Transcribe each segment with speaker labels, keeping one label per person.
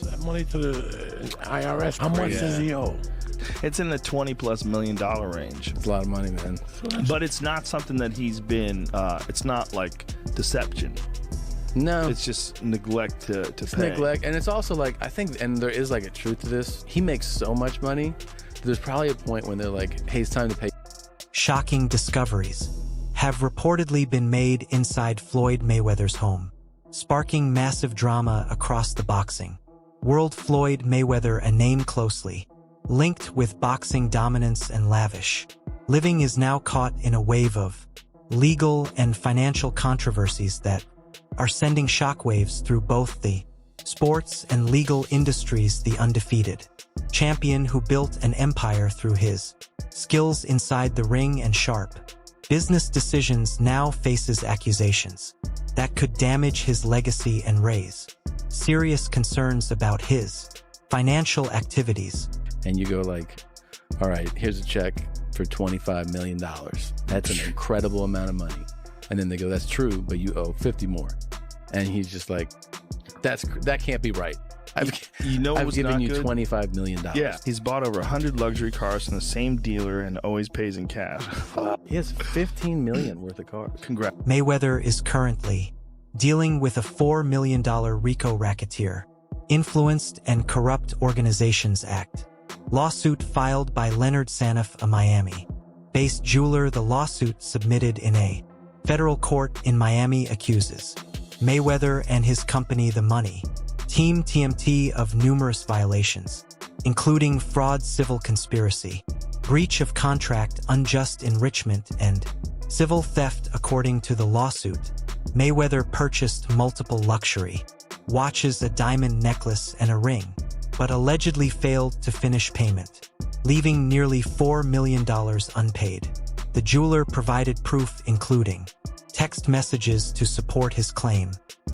Speaker 1: That money to the IRS. How much does he owe?
Speaker 2: It's in the $20+ million range.
Speaker 3: It's a lot of money, man.
Speaker 2: But it's not something that he's been, it's not like deception.
Speaker 3: No.
Speaker 2: It's just neglect to pay.
Speaker 3: Neglect. And it's also like, I think, and there is like a truth to this, he makes so much money, there's probably a point when they're like, hey, it's time to pay.
Speaker 4: Shocking discoveries have reportedly been made inside Floyd Mayweather's home, sparking massive drama across the boxing world. Floyd Mayweather, a name closely linked with boxing dominance and lavish living, is now caught in a wave of legal and financial controversies that are sending shockwaves through both the sports and legal industries. The undefeated champion, who built an empire through his skills inside the ring and sharp business decisions, now faces accusations that could damage his legacy and raise serious concerns about his financial activities.
Speaker 3: And you go like, all right, here's a check for $25 million. That's an incredible amount of money. And then they go, that's true, but you owe 50 more. And he's just like, that can't be right. I've given you $25 million.
Speaker 2: Yeah, he's bought over 100 luxury cars from the same dealer and always pays in cash.
Speaker 3: He has $15 million worth of cars.
Speaker 2: Congrats.
Speaker 4: Mayweather is currently dealing with a $4 million RICO Racketeer Influenced and Corrupt Organizations Act lawsuit filed by Leonard Saniff, a Miami-based jeweler. The lawsuit, submitted in a federal court in Miami, accuses Mayweather and his company, the Money Team TMT, of numerous violations, including fraud, civil conspiracy, breach of contract, unjust enrichment, and civil theft. According to the lawsuit, Mayweather purchased multiple luxury watches, a diamond necklace, and a ring, but allegedly failed to finish payment, leaving nearly $4 million unpaid. The jeweler provided proof, including text messages, to support his claim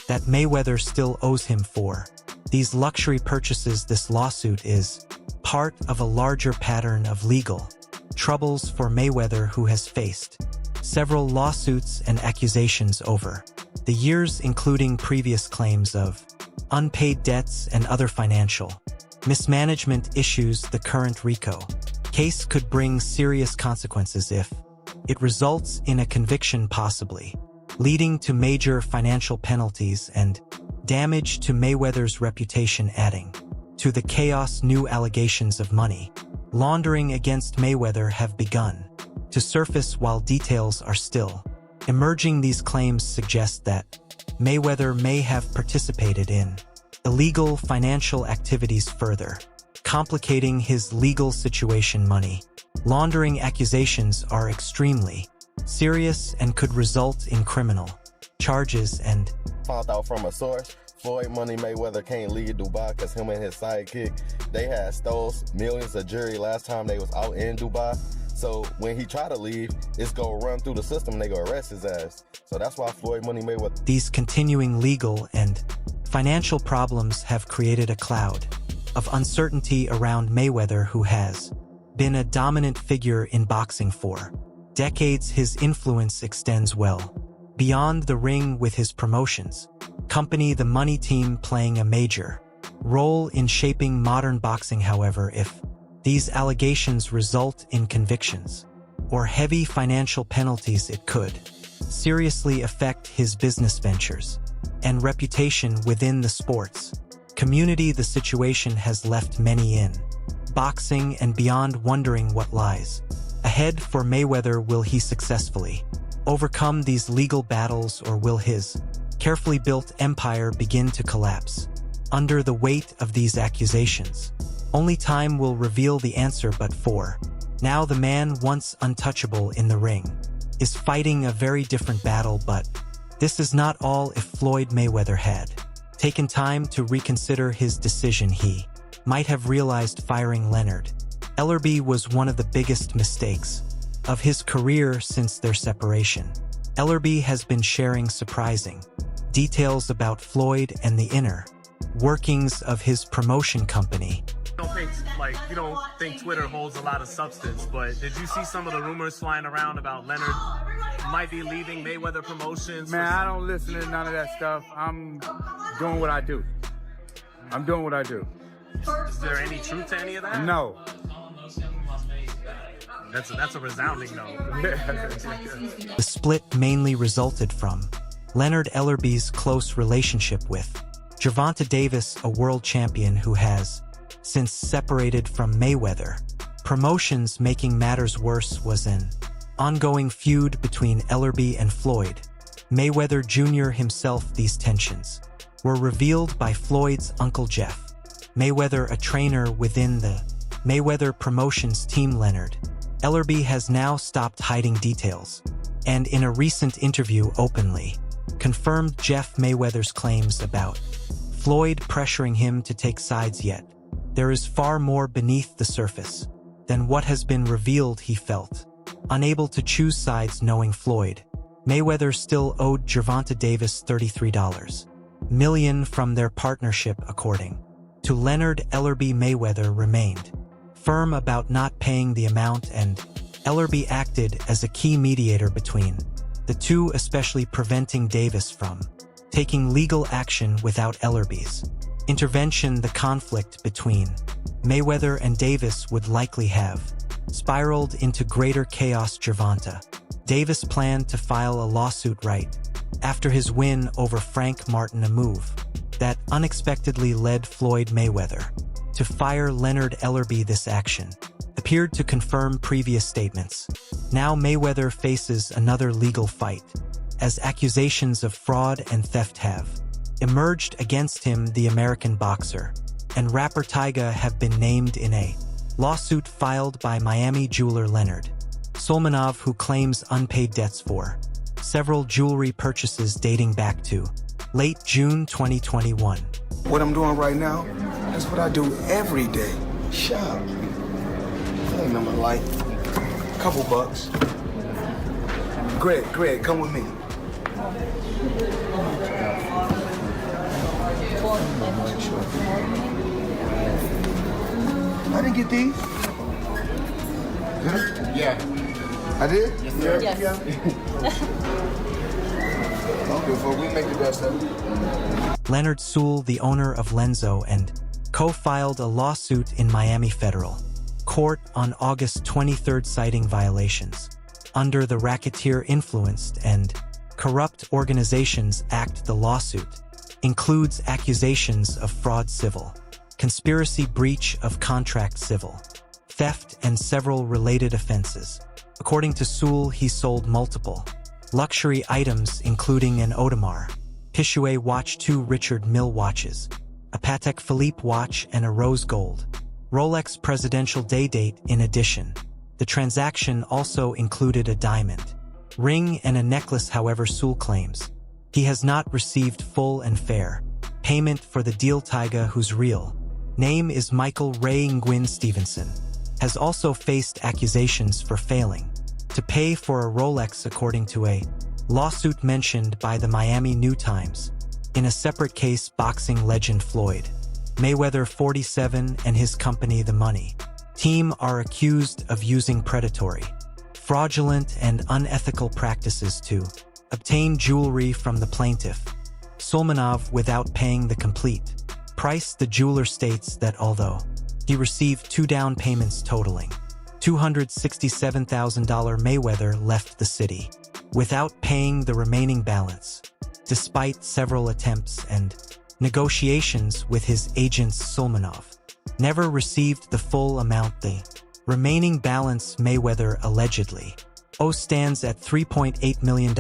Speaker 4: that Mayweather still owes him for these luxury purchases. This lawsuit is part of a larger pattern of legal troubles for Mayweather, who has faced several lawsuits and accusations over the years, including previous claims of unpaid debts and other financial mismanagement issues. The current RICO case could bring serious consequences if it results in a conviction, possibly leading to major financial penalties and damage to Mayweather's reputation. Adding to the chaos, new allegations of money laundering against Mayweather have begun to surface while details are still emerging. These claims suggest that Mayweather may have participated in illegal financial activities, further complicating his legal situation. Money laundering accusations are extremely serious and could result in criminal charges. And
Speaker 5: found out from a source, Floyd Money Mayweather can't leave Dubai because him and his sidekick, they had stole millions of jewelry last time they was out in Dubai. So when he try to leave, it's gonna run through the system and they gonna arrest his ass. So that's why Floyd Money Mayweather.
Speaker 4: These continuing legal and financial problems have created a cloud of uncertainty around Mayweather, who has been a dominant figure in boxing for decades. His influence extends well beyond the ring, with his promotions company, the Money Team, playing a major role in shaping modern boxing. However, if these allegations result in convictions or heavy financial penalties, it could seriously affect his business ventures and reputation within the sports community. The situation has left many in boxing and beyond wondering what lies ahead for Mayweather. Will he successfully overcome these legal battles, or will his carefully built empire begin to collapse under the weight of these accusations? Only time will reveal the answer, but for now, the man once untouchable in the ring is fighting a very different battle. But this is not all. If Floyd Mayweather had taken time to reconsider his decision, he might have realized firing Leonard Ellerbe was one of the biggest mistakes of his career since their separation. Ellerbe has been sharing surprising details about Floyd and the inner workings of his promotion company.
Speaker 6: You don't think Twitter holds a lot of substance, but did you see some of the rumors flying around about Leonard might be leaving Mayweather Promotions?
Speaker 7: Man, I don't listen to none of that stuff. I'm doing what I do. I'm doing what I do.
Speaker 6: Is there any truth to any of that?
Speaker 7: No.
Speaker 6: That's a resounding no.
Speaker 4: The split mainly resulted from Leonard Ellerby's close relationship with Gervonta Davis, a world champion who has since separated from Mayweather. Promotions making matters worse was an ongoing feud between Ellerby and Floyd Mayweather Jr. himself. These tensions were revealed by Floyd's uncle Jeff Mayweather, a trainer within the Mayweather Promotions team. Leonard Ellerby has now stopped hiding details, and in a recent interview openly confirmed Jeff Mayweather's claims about Floyd pressuring him to take sides. Yet there is far more beneath the surface than what has been revealed. He felt unable to choose sides, knowing Floyd Mayweather still owed Gervonta Davis $33 million from their partnership. According to Leonard Ellerby, Mayweather remained firm about not paying the amount, and Ellerby acted as a key mediator between the two, especially preventing Davis from taking legal action. Without Ellerby's intervention, the conflict between Mayweather and Davis would likely have spiraled into greater chaos. Gervonta Davis planned to file a lawsuit right after his win over Frank Martin, a move that unexpectedly led Floyd Mayweather to fire Leonard Ellerby. This action appeared to confirm previous statements. Now Mayweather faces another legal fight, as accusations of fraud and theft have emerged against him. The American boxer and rapper Tyga have been named in a lawsuit filed by Miami jeweler Leonard Solmanov, who claims unpaid debts for several jewelry purchases dating back to late June 2021.
Speaker 8: What I'm doing right now, that's what I do every day. Shop. I remember, like, a couple bucks. Greg, come with me. I didn't get these. Yeah. I did? Yes, sir. Yes. Okay, well, we make the best of it.
Speaker 4: Leonard Sewell, the owner of Lenzo, and co-filed a lawsuit in Miami federal court on August 23, citing violations under the Racketeer Influenced and Corrupt Organizations Act. The lawsuit includes accusations of fraud, civil conspiracy, breach of contract, civil theft, and several related offenses. According to Sewell, he sold multiple luxury items, including an Audemars Piguet watch, 2 Richard Mille watches, a Patek Philippe watch, and a rose gold Rolex Presidential Day date. In addition, the transaction also included a diamond ring and a necklace. However, Sewell claims he has not received full and fair payment for the deal. Tyga, whose real name is Michael Ray Nguyen Stevenson, has also faced accusations for failing to pay for a Rolex, according to a lawsuit mentioned by the Miami New Times. In a separate case, boxing legend Floyd Mayweather, 47, and his company, the Money Team, are accused of using predatory, fraudulent, and unethical practices to obtain jewelry from the plaintiff, Solmanov, without paying the complete price. The jeweler states that although he received 2 down payments totaling $267,000, Mayweather left the city without paying the remaining balance, despite several attempts and negotiations with his agents. Solmanov never received the full amount. The remaining balance Mayweather allegedly owes stands at $3.8 million,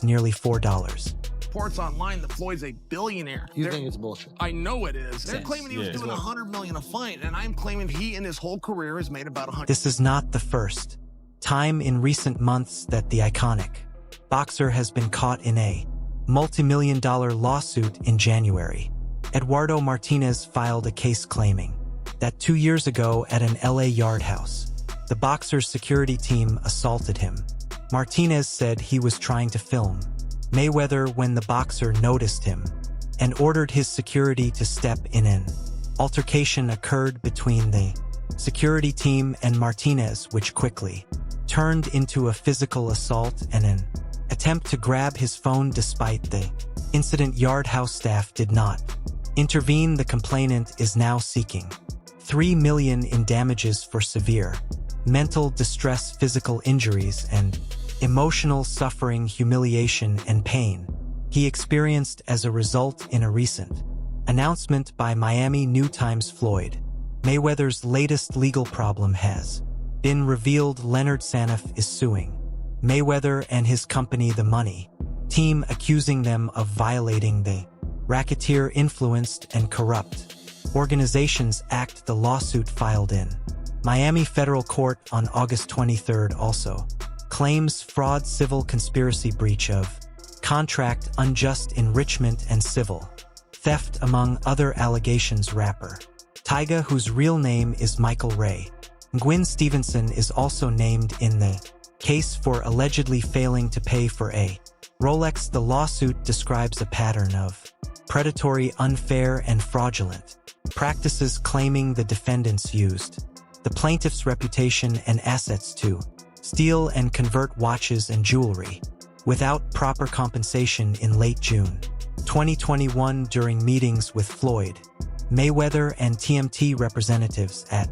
Speaker 4: nearly $4.
Speaker 9: Reports online that Floyd's a billionaire.
Speaker 10: You think it's bullshit?
Speaker 9: I know it is. They're claiming he was doing $100 million a fight, and I'm claiming he in his whole career has made about $100.
Speaker 4: This is not the first time in recent months that the iconic boxer has been caught in a multi-million-dollar lawsuit. In January, Eduardo Martinez filed a case claiming that 2 years ago at an LA yard house, the boxer's security team assaulted him. Martinez said he was trying to film Mayweather when the boxer noticed him and ordered his security to step in. An altercation occurred between the security team and Martinez, which quickly turned into a physical assault and an attempt to grab his phone. Despite the incident, Yard House staff did not Intervene, the complainant is now seeking $3 million in damages for severe mental distress, physical injuries, and emotional suffering, humiliation, and pain he experienced as a result in a recent announcement by Miami New Times. Floyd Mayweather's latest legal problem has been revealed. Leonard Saniff is suing Mayweather and his company, the Money Team, accusing them of violating the Racketeer Influenced and Corrupt Organizations Act. The lawsuit filed in Miami federal court on August 23 also claims fraud, civil conspiracy, breach of contract, unjust enrichment, and civil theft, among other allegations. Rapper Tyga, whose real name is Michael Ray Gwynn Stevenson, is also named in the case for allegedly failing to pay for a Rolex. The lawsuit describes a pattern of predatory, unfair, and fraudulent practices, claiming the defendants used the plaintiff's reputation and assets to steal and convert watches and jewelry without proper compensation. In late June 2021, during meetings with Floyd Mayweather and TMT representatives at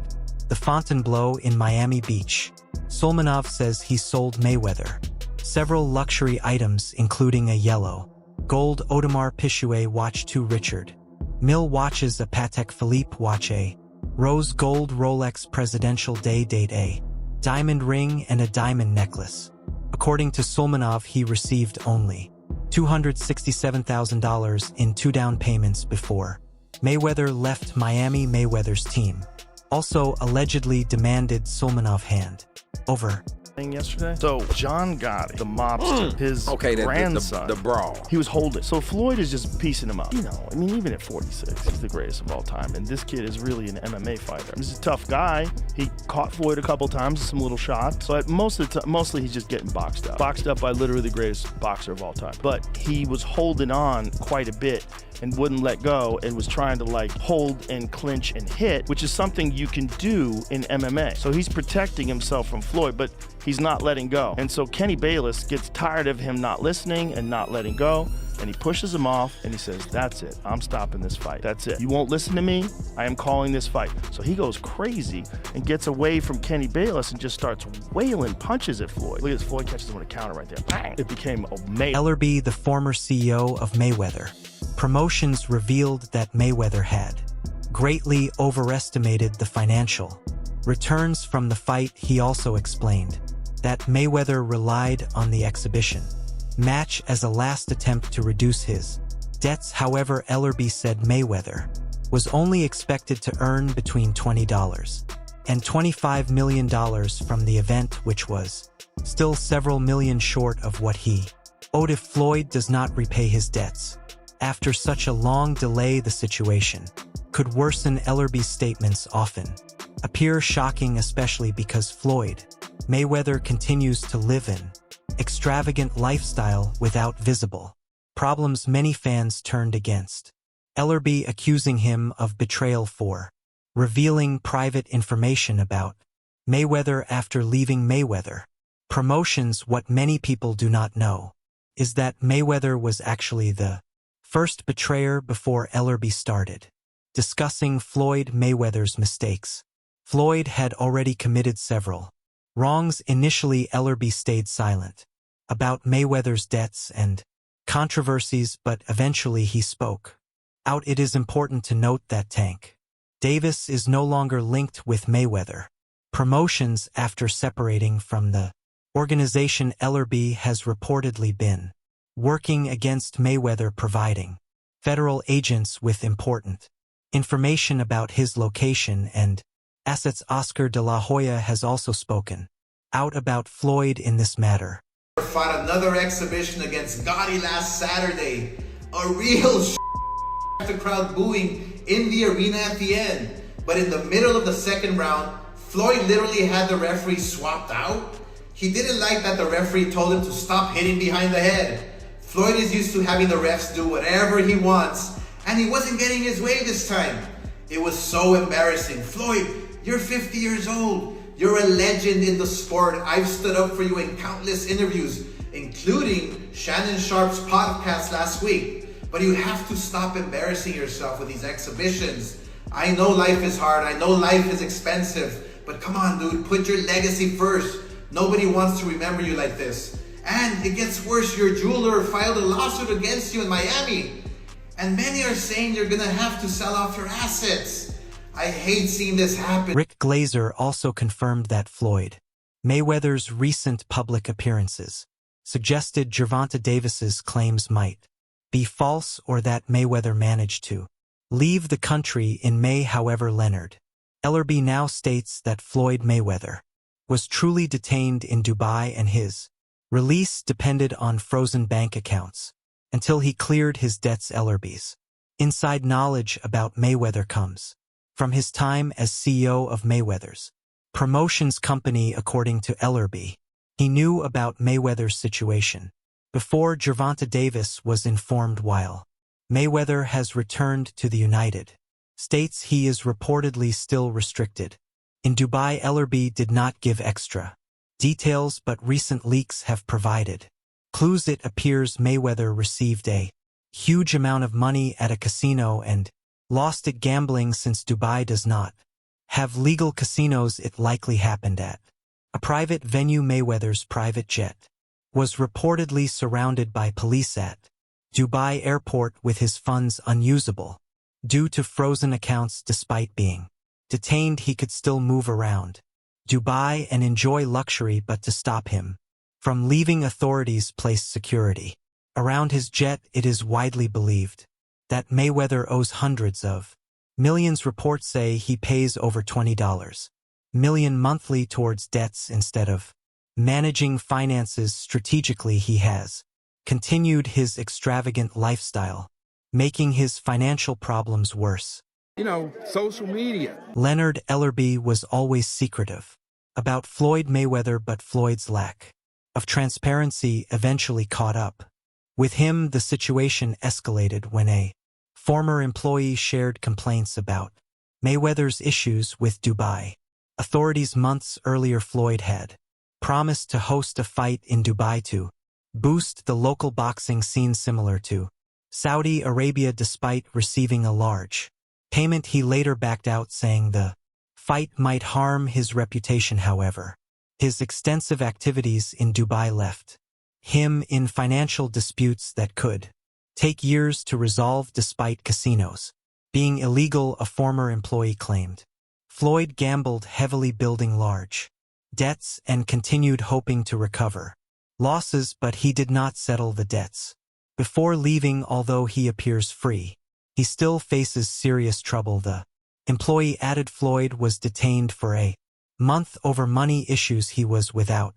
Speaker 4: the Fontainebleau in Miami Beach, Sulmanov says he sold Mayweather several luxury items, including a yellow gold Audemars Piguet watch, 2 Richard Mille watches, a Patek Philippe watch, a rose gold Rolex Presidential Day date, a diamond ring, and a diamond necklace. According to Sulmanov, he received only $267,000 in 2 down payments before Mayweather left Miami. Mayweather's team also allegedly demanded Sulmanov hand over
Speaker 2: yesterday. So John Gotti, the mobster, his grandson,
Speaker 1: the brawl.
Speaker 2: he was holding. So Floyd is just piecing him up. You know, I mean, even at 46, he's the greatest of all time. And this kid is really an MMA fighter. This is a tough guy. He caught Floyd a couple times with some little shots, but mostly he's just getting boxed up. Boxed up by literally the greatest boxer of all time. But he was holding on quite a bit and wouldn't let go, and was trying to like hold and clinch and hit, which is something you can do in MMA. So he's protecting himself from Floyd, but he's not letting go. And so Kenny Bayless gets tired of him not listening and not letting go, and he pushes him off and he says, "That's it, I'm stopping this fight. That's it. You won't listen to me, I am calling this fight." So he goes crazy and gets away from Kenny Bayless and just starts wailing punches at Floyd. Look at this, Floyd catches him with a counter right there. Bang! It became amazing.
Speaker 4: Ellerby, the former CEO of Mayweather Promotions, revealed that Mayweather had greatly overestimated the financial returns from the fight. He also explained that Mayweather relied on the exhibition match as a last attempt to reduce his debts. However, Ellerby said Mayweather was only expected to earn between $20 and $25 million from the event, which was still several million short of what he owed if Floyd does not repay his debts. After such a long delay, the situation could worsen. Ellerby's statements often appear shocking, especially because Floyd Mayweather continues to live an extravagant lifestyle without visible problems. Many fans turned against Ellerby, accusing him of betrayal for revealing private information about Mayweather after leaving Mayweather Promotions. What many people do not know is that Mayweather was actually the first betrayer before Ellerby started discussing Floyd Mayweather's mistakes. Floyd had already committed several wrongs. Initially, Ellerby stayed silent about Mayweather's debts and controversies, but eventually he spoke out. It is important to note that Tank Davis is no longer linked with Mayweather Promotions after separating from the organization. Ellerby has reportedly been working against Mayweather, providing federal agents with important information about his location and assets. Oscar de la Hoya has also spoken out about Floyd in this matter.
Speaker 7: Fought another exhibition against Gotti last Saturday. A real the crowd booing in the arena at the end. But in the middle of the second round, Floyd literally had the referee swapped out. He didn't like that the referee told him to stop hitting behind the head. Floyd is used to having the refs do whatever he wants, and he wasn't getting his way this time. It was so embarrassing. Floyd, you're 50 years old. You're a legend in the sport. I've stood up for you in countless interviews, including Shannon Sharp's podcast last week. But you have to stop embarrassing yourself with these exhibitions. I know life is hard, I know life is expensive, but come on, dude, put your legacy first. Nobody wants to remember you like this. And it gets worse, your jeweler filed a lawsuit against you in Miami. And many are saying you're gonna have to sell off your assets. I hate seeing this happen.
Speaker 4: Rick Glazer also confirmed that Floyd Mayweather's recent public appearances suggested Gervonta Davis's claims might be false or that Mayweather managed to leave the country in May. However, Leonard Ellerbe now states that Floyd Mayweather was truly detained in Dubai and his release depended on frozen bank accounts until he cleared his debts. Ellerbe's inside knowledge about Mayweather comes from his time as CEO of Mayweather's promotions company. According to Ellerbe, he knew about Mayweather's situation before Gervonta Davis was informed. While Mayweather has returned to the United States, he is reportedly still restricted in Dubai. Ellerbe did not give extra details, but recent leaks have provided clues. It appears Mayweather received a huge amount of money at a casino and lost it gambling. Since Dubai does not have legal casinos, it likely happened at a private venue. Mayweather's private jet was reportedly surrounded by police at Dubai airport with his funds unusable due to frozen accounts. Despite being detained, he could still move around Dubai and enjoy luxury, but to stop him from leaving, authorities placed security around his jet. It is widely believed that Mayweather owes hundreds of millions. Reports say he pays over $20 million monthly towards debts instead of managing finances strategically. He has continued his extravagant lifestyle, making his financial problems worse.
Speaker 1: You know, social media.
Speaker 4: Leonard Ellerbe was always secretive about Floyd Mayweather, but Floyd's lack of transparency eventually caught up with him. The situation escalated when a former employee shared complaints about Mayweather's issues with Dubai authorities. Months earlier, Floyd had promised to host a fight in Dubai to boost the local boxing scene, similar to Saudi Arabia. Despite receiving a large payment, he later backed out, saying the fight might harm his reputation. However, his extensive activities in Dubai left him in financial disputes that could take years to resolve. Despite casinos being illegal, a former employee claimed Floyd gambled heavily, building large debts, and continued hoping to recover losses, but he did not settle the debts before leaving. Although he appears free, he still faces serious trouble. The employee added Floyd was detained for a month over money issues. He was without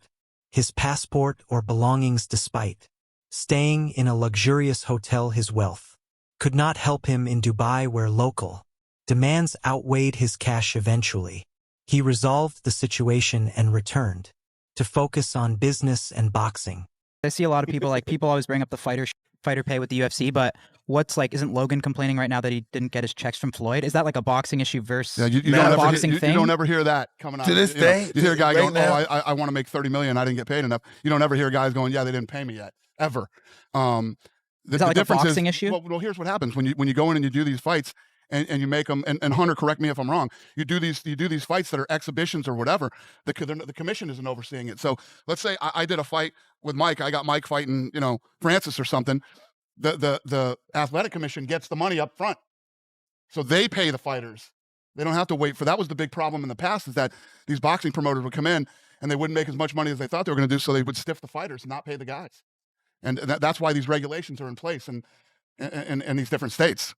Speaker 4: his passport or belongings. Despite staying in a luxurious hotel, his wealth could not help him in Dubai, where local demands outweighed his cash. Eventually, he resolved the situation and returned to focus on business and boxing.
Speaker 10: I see a lot of people always bring up the fighter pay with the UFC, but isn't Logan complaining right now that he didn't get his checks from Floyd? Is that like a boxing issue versus
Speaker 11: you don't ever hear that coming out.
Speaker 1: To this day,
Speaker 11: you hear a guy going, I want to make $30 million, I didn't get paid enough. You don't ever hear guys going, yeah, they didn't pay me yet, ever.
Speaker 10: Is that like a boxing issue?
Speaker 11: Well, here's what happens when you go in and you do these fights. And you make them, and Hunter, correct me if I'm wrong. You do these fights that are exhibitions or whatever. The commission isn't overseeing it. So let's say I did a fight with Mike. I got Mike fighting, Francis or something. The athletic commission gets the money up front, so they pay the fighters. They don't have to wait for. That was the big problem in the past, is that these boxing promoters would come in and they wouldn't make as much money as they thought they were going to do, so they would stiff the fighters and not pay the guys. And that's why these regulations are in place in these different states.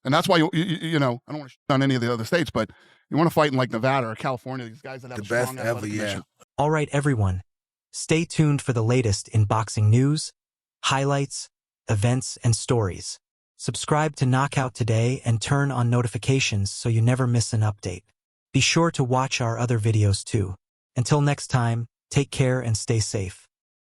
Speaker 11: And that's why, I don't want to shit on any of the other states, but you want to fight in like Nevada or California, these guys that have
Speaker 1: The
Speaker 11: a strong
Speaker 1: best ever,
Speaker 11: athletic commission.
Speaker 4: All right, everyone. Stay tuned for the latest in boxing news, highlights, events, and stories. Subscribe to Knockout today and turn on notifications so you never miss an update. Be sure to watch our other videos too. Until next time, take care and stay safe.